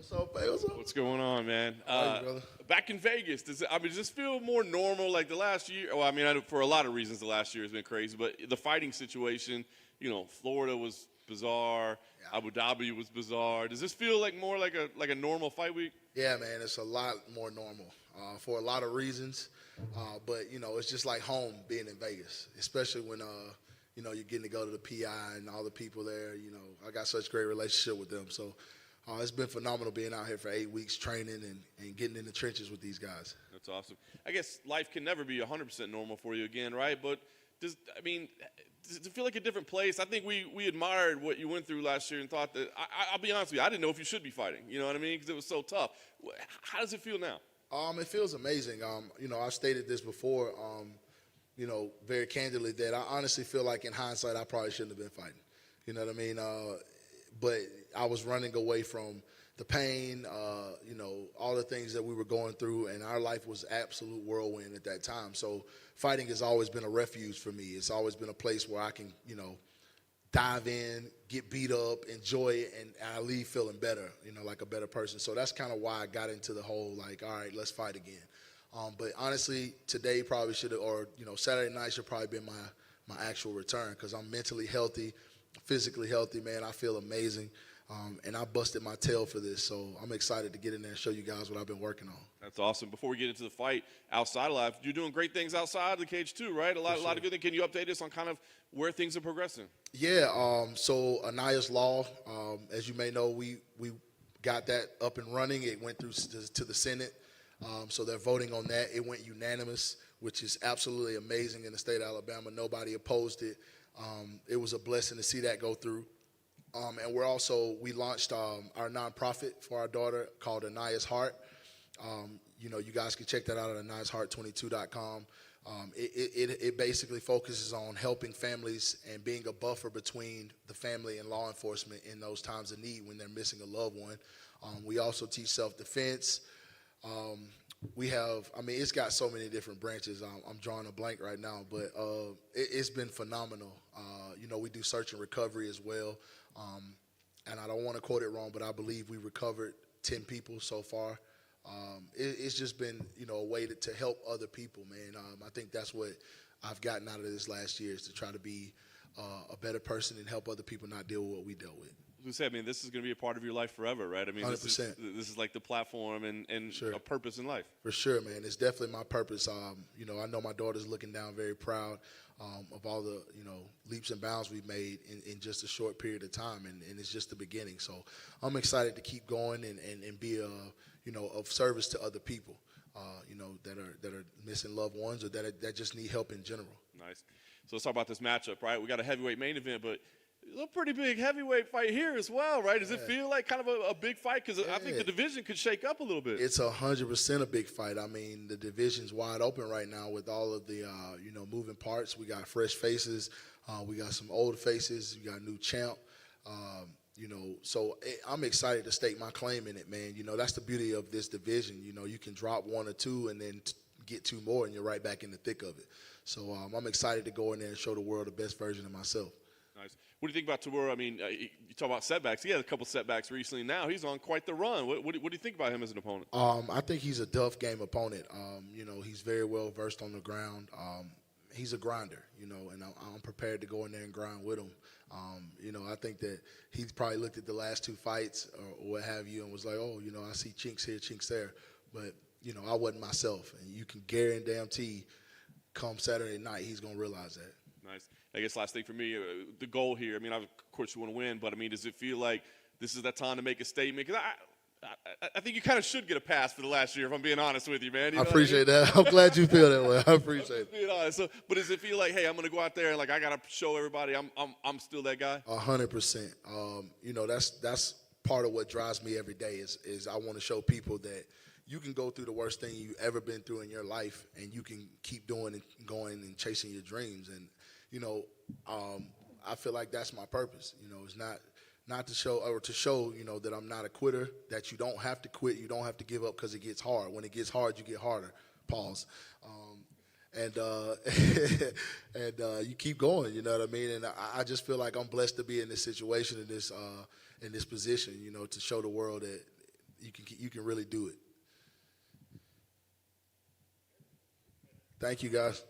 What's up, babe? What's up? What's going on, man? How are you, brother? Back in Vegas, does this feel more normal? Like the last year? Well, I mean, for a lot of reasons, the last year has been crazy. But the fighting situation, Florida was bizarre. Yeah. Abu Dhabi was bizarre. Does this feel like more like a normal fight week? Yeah, man, it's a lot more normal for a lot of reasons. But it's just like home being in Vegas, especially when you're getting to go to the PI and all the people there. I got such great relationship with them, so. It's been phenomenal being out here for 8 weeks training and getting in the trenches with these guys. That's awesome. I guess life can never be 100% normal for you again, right? But does it feel like a different place? I think we admired what you went through last year and thought that, I'll be honest with you, I didn't know if you should be fighting. You know what I mean? Because it was so tough. How does it feel now? It feels amazing. I've stated this before, very candidly, that I honestly feel like in hindsight I probably shouldn't have been fighting. You know what I mean? But I was running away from the pain, all the things that we were going through, and our life was absolute whirlwind at that time. So fighting has always been a refuge for me. It's always been a place where I can, dive in, get beat up, enjoy it, and I leave feeling better, like a better person. So that's kind of why I got into the whole, like, all right, let's fight again. But honestly, today probably should have, or, Saturday night should probably be my actual return because I'm mentally healthy, physically healthy, man. I feel amazing. And I busted my tail for this, so I'm excited to get in there and show you guys what I've been working on. That's awesome. Before we get into the fight outside of life, you're doing great things outside of the cage too, right? A lot of good things. Can you update us on kind of where things are progressing? Yeah. So Anaya's Law, as you may know, we got that up and running. It went through to the Senate, so they're voting on that. It went unanimous, which is absolutely amazing in the state of Alabama. Nobody opposed it. It was a blessing to see that go through. And we launched our nonprofit for our daughter called Anaya's Heart. You guys can check that out at anayasheart22.com. It basically focuses on helping families and being a buffer between the family and law enforcement in those times of need when they're missing a loved one. We also teach self-defense. It's got so many different branches. I'm drawing a blank right now, but it's been phenomenal. We do search and recovery as well. And I don't want to quote it wrong, but I believe we recovered 10 people so far. It's just been, a way to help other people, man. I think that's what I've gotten out of this last year is to try to be a better person and help other people not deal with what we dealt with. As I said, this is going to be a part of your life forever, right? 100%. This is like the platform and sure. A purpose in life. For sure, man. It's definitely my purpose. I know my daughter's looking down very proud of all the, leaps and bounds we've made in just a short period of time, and it's just the beginning. So I'm excited to keep going and be, of service to other people, that are missing loved ones or that just need help in general. Nice. So let's talk about this matchup, right? We got a heavyweight main event, but a pretty big heavyweight fight here as well, right? Does it feel like kind of a big fight? Because I think the division could shake up a little bit. It's 100% a big fight. The division's wide open right now with all of the, moving parts. We got fresh faces. We got some old faces. We got a new champ. So I'm excited to stake my claim in it, man. That's the beauty of this division. You can drop one or two and then get two more, and you're right back in the thick of it. So I'm excited to go in there and show the world the best version of myself. Nice. What do you think about Tawura? You talk about setbacks. He had a couple setbacks recently. Now he's on quite the run. What do you think about him as an opponent? I think he's a tough game opponent. He's very well versed on the ground. He's a grinder, and I'm prepared to go in there and grind with him. I think that he's probably looked at the last two fights or what have you and was like, oh, I see chinks here, chinks there. But, I wasn't myself. And you can guarantee come Saturday night he's going to realize that. Nice. I guess last thing for me, the goal here, of course you want to win, but, does it feel like this is that time to make a statement? Because I think you kind of should get a pass for the last year, if I'm being honest with you, man. I appreciate that. I'm glad you feel that way. I appreciate it. Being honest. So, but does it feel like, hey, I'm going to go out there and, I got to show everybody I'm still that guy? 100%. That's part of what drives me every day is I want to show people that you can go through the worst thing you've ever been through in your life, and you can keep doing and going and chasing your dreams. And, I feel like that's my purpose. It's not to show that I'm not a quitter, that you don't have to quit, you don't have to give up because it gets hard. When it gets hard, you get harder. Pause. And you keep going, you know what I mean? And I just feel like I'm blessed to be in this situation, in this position, to show the world that you can really do it. Thank you, guys.